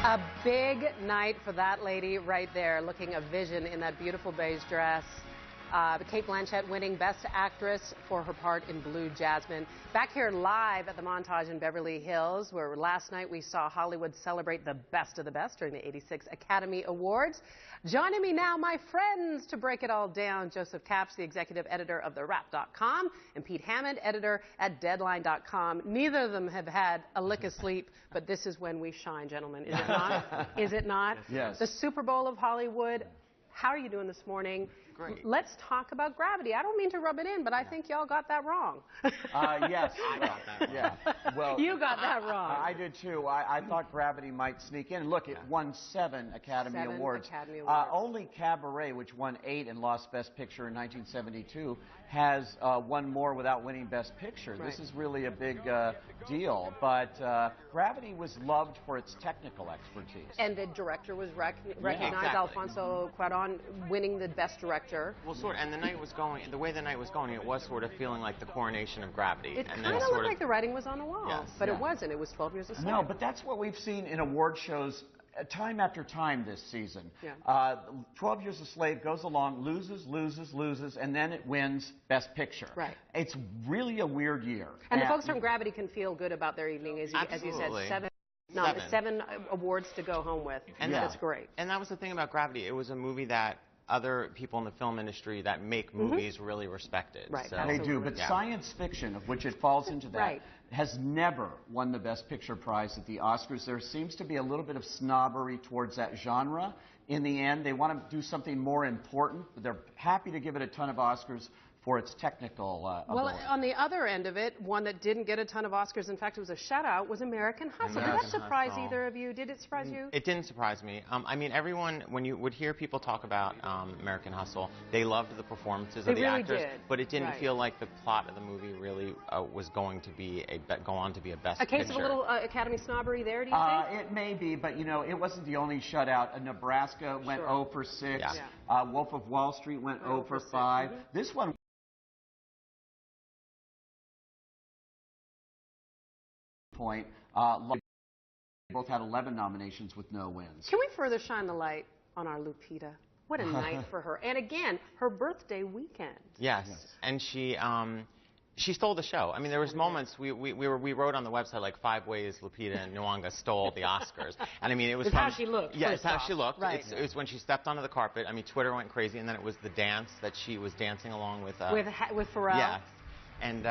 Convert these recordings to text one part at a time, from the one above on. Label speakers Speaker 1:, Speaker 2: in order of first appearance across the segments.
Speaker 1: A big night for that lady right there, looking a vision in that beautiful beige dress. Kate Blanchett winning Best Actress for her part in Blue Jasmine. Back here live at the Montage in Beverly Hills, where last night we saw Hollywood celebrate the best of the best during the 86 Academy Awards. Joining me now, my friends, to break it all down, Joseph Kapsch, the executive editor of TheWrap's.com, and Pete Hammond, editor at Deadline.com. Neither of them have had a lick of sleep, but this is when we shine, gentlemen. Is it not? Is it not?
Speaker 2: Yes.
Speaker 1: The Super Bowl of Hollywood. How are you doing this morning?
Speaker 2: Great.
Speaker 1: Let's talk about Gravity. I don't mean to rub it in, but I think y'all got that wrong.
Speaker 2: Yes.
Speaker 3: I got that.
Speaker 2: Yeah. Well,
Speaker 1: You got that wrong.
Speaker 2: I did too. I thought Gravity might sneak in. Look, it won 7 Academy Awards.
Speaker 1: Academy Awards.
Speaker 2: Only Cabaret, which won 8 and lost Best Picture in 1972, has won more without winning Best Picture.
Speaker 1: Right.
Speaker 2: This is really a big deal. But Gravity was loved for its technical expertise.
Speaker 1: And the director was recognized,
Speaker 3: exactly.
Speaker 1: Alfonso Cuarón winning the Best Director.
Speaker 3: Well, sort of, and the night was going, the way the night was going, it was sort of feeling like the coronation of Gravity.
Speaker 1: It
Speaker 3: and
Speaker 1: kind of looked like the writing was on the wall,
Speaker 3: Yes.
Speaker 1: but
Speaker 2: Yeah.
Speaker 1: it wasn't. It was 12 Years a Slave.
Speaker 2: No, but that's what we've seen in award shows time after time this season.
Speaker 1: Yeah.
Speaker 2: 12 Years a Slave goes along, loses, and then it wins Best Picture.
Speaker 1: Right.
Speaker 2: It's really a weird year.
Speaker 1: And the folks from Gravity can feel good about their evening, as you said,
Speaker 3: Absolutely.
Speaker 1: seven awards to go home with.
Speaker 3: And
Speaker 1: that's great.
Speaker 3: And that was the thing about Gravity. It was a movie that other people in the film industry that make movies really respected.
Speaker 1: Right.
Speaker 3: So,
Speaker 2: They do, but science fiction, of which it falls into that,
Speaker 1: Right.
Speaker 2: has never won the Best Picture prize at the Oscars. There seems to be a little bit of snobbery towards that genre. In the end, they want to do something more important, but they're happy to give it a ton of Oscars for its technical
Speaker 1: Well,
Speaker 2: ability.
Speaker 1: on the other end of it, one that didn't get a ton of Oscars, in fact, it was a shutout, was American Hustle. Did that
Speaker 3: American
Speaker 1: surprise
Speaker 3: Hustle.
Speaker 1: either of you? Did it surprise you?
Speaker 3: It didn't surprise me. I mean, everyone, when you would hear people talk about American Hustle, they loved the performances of the
Speaker 1: really
Speaker 3: actors,
Speaker 1: did.
Speaker 3: but it didn't
Speaker 1: Right.
Speaker 3: feel like the plot of the movie really was going to be go on to be a Best
Speaker 1: A case
Speaker 3: Picture.
Speaker 1: of a little Academy snobbery there, do you think?
Speaker 2: It may be, but you know, it wasn't the only shutout. Nebraska went
Speaker 1: Sure.
Speaker 2: 0 for 6.
Speaker 3: Yeah.
Speaker 2: Wolf of Wall Street went 0 for
Speaker 1: 6.
Speaker 2: 5. This one point. Both had 11 nominations with no wins.
Speaker 1: Can we further shine the light on our Lupita? What a night for her. And again, her birthday weekend.
Speaker 3: Yes, and she stole the show. I mean, there was moments we wrote on the website like 5 ways Lupita Nyong'o stole the Oscars, and I mean it was
Speaker 1: It's how she looked.
Speaker 3: Yeah, it's how
Speaker 1: first
Speaker 3: she
Speaker 1: off.
Speaker 3: looked.
Speaker 1: Right.
Speaker 3: It's when she stepped onto the carpet. I mean, Twitter went crazy, and then it was the dance that she was dancing along with.
Speaker 1: With Pharrell.
Speaker 3: Yeah. And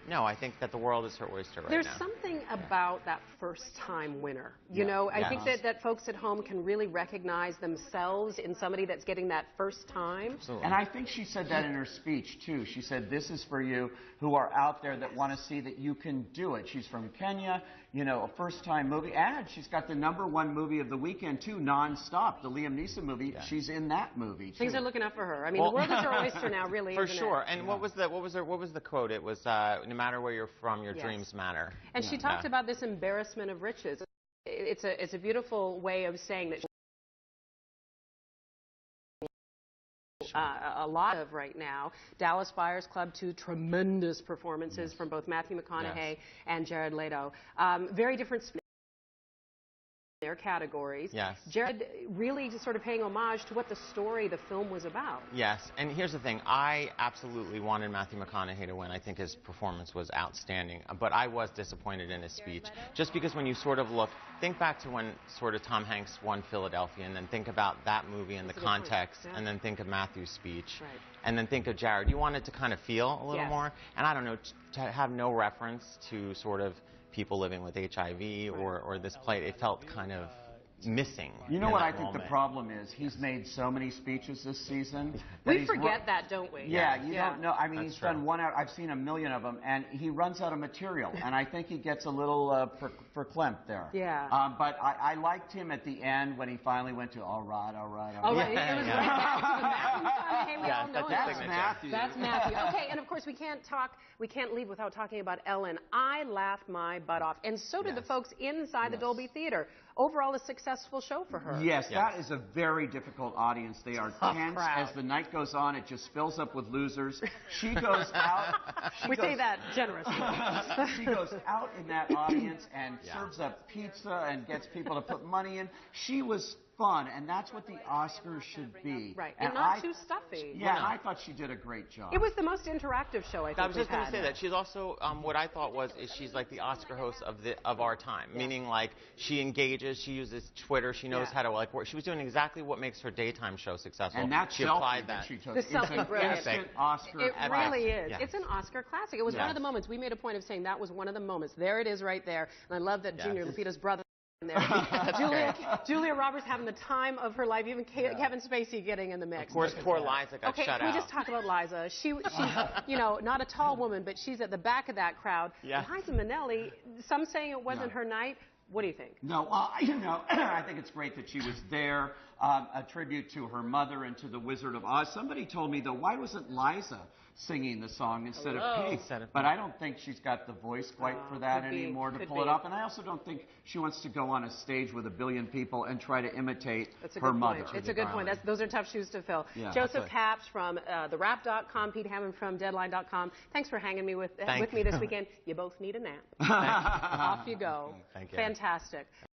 Speaker 3: no, I think that the world is her oyster right
Speaker 1: There's
Speaker 3: now.
Speaker 1: something about that first-time winner. You know, I think that folks at home can really recognize themselves in somebody that's getting that first time.
Speaker 3: Absolutely.
Speaker 2: And I think she said that in her speech, too. She said, this is for you who are out there that want to see that you can do it. She's from Kenya, you know, a first-time movie. And she's got the #1 movie of the weekend, too, nonstop, the Liam Neeson movie. Yeah. She's in that movie, too.
Speaker 1: Things are looking up for her. I mean, the world is her oyster now, really,
Speaker 3: For
Speaker 1: isn't
Speaker 3: sure.
Speaker 1: it?
Speaker 3: And what was the quote? It was, no matter where you're from, your dreams matter.
Speaker 1: And she talked about this embarrassment of riches. It's a beautiful way of saying that a lot of right now. Dallas Buyers Club, 2 tremendous performances from both Matthew McConaughey and Jared Leto. Very different their categories.
Speaker 3: Yes.
Speaker 1: Jared really just sort of paying homage to what the story, the film was about.
Speaker 3: Yes, and here's the thing. I absolutely wanted Matthew McConaughey to win. I think his performance was outstanding. But I was disappointed in his speech. Just because when you sort of look, think back to when sort of Tom Hanks won Philadelphia, and then think about that movie in the context, and then think of Matthew's speech, and then think of Jared. You wanted to kind of feel a little more. And I don't know, to have no reference to sort of people living with HIV or this play, it felt kind of missing.
Speaker 2: You know what I think the problem is? He's made so many speeches this season.
Speaker 1: We forget that, don't we?
Speaker 2: Yeah, you don't know. I mean,
Speaker 3: That's
Speaker 2: he's done one out. I've seen a million of them, and he runs out of material. And I think he gets a little verklempt there.
Speaker 1: Yeah.
Speaker 2: But I liked him at the end when he finally went to all right.
Speaker 1: Oh, right. It was right back to the Matthew McConaughey. We all know
Speaker 2: That's Matthew.
Speaker 1: That's Matthew. Okay, and of course we can't leave without talking about Ellen. I laughed my butt off, and so did the folks inside the Dolby Theater. Overall, a success. successful show for her.
Speaker 2: Yes, that is a very difficult audience. They are tense.
Speaker 1: Crowd.
Speaker 2: As the night goes on, it just fills up with losers. She goes out.
Speaker 1: We say that generously.
Speaker 2: She goes out in that audience and serves up pizza and gets people to put money in. She was fun, and that's what the Oscars should be.
Speaker 1: Right, and not too stuffy.
Speaker 2: Yeah, and I thought she did a great job.
Speaker 1: It was the most interactive show I think
Speaker 3: I was just
Speaker 1: going to
Speaker 3: say that. She's also, what I thought is she's like the Oscar host of our time, meaning like she engages, she uses Twitter, she knows how to like work. She was doing exactly what makes her daytime show successful.
Speaker 2: And that
Speaker 3: she applied that.
Speaker 2: She took.
Speaker 1: The selfie, brilliant.
Speaker 2: Instant Oscar.
Speaker 1: It really is.
Speaker 3: Yes.
Speaker 1: It's an Oscar classic. It was one of the moments. We made a point of saying that was one of the moments. There it is right there. And I love that Junior Lupita's brother in there. Julia Roberts having the time of her life. Even Kevin Spacey getting in the mix.
Speaker 3: Of course, poor Liza got shut out.
Speaker 1: Can we just talk about Liza? She's, you know, not a tall woman, but she's at the back of that crowd.
Speaker 3: Yeah.
Speaker 1: Liza Minnelli, some saying it wasn't her night. What do you think?
Speaker 2: No, well, you know, I think it's great that she was there. A tribute to her mother and to the Wizard of Oz. Somebody told me, though, why wasn't Liza singing the song instead of Kate? But I don't think she's got the voice quite for that anymore to pull it off. And I also don't think she wants to go on a stage with 1 billion people and try to imitate her mother.
Speaker 1: It's a good point. Those are tough shoes to fill.
Speaker 2: Yeah,
Speaker 1: Joseph Kapsch from TheWrap.com, Pete Hammond from Deadline.com. Thanks for hanging with me this weekend. You both need a nap. Off you go.
Speaker 3: Thank you.
Speaker 1: Fantastic.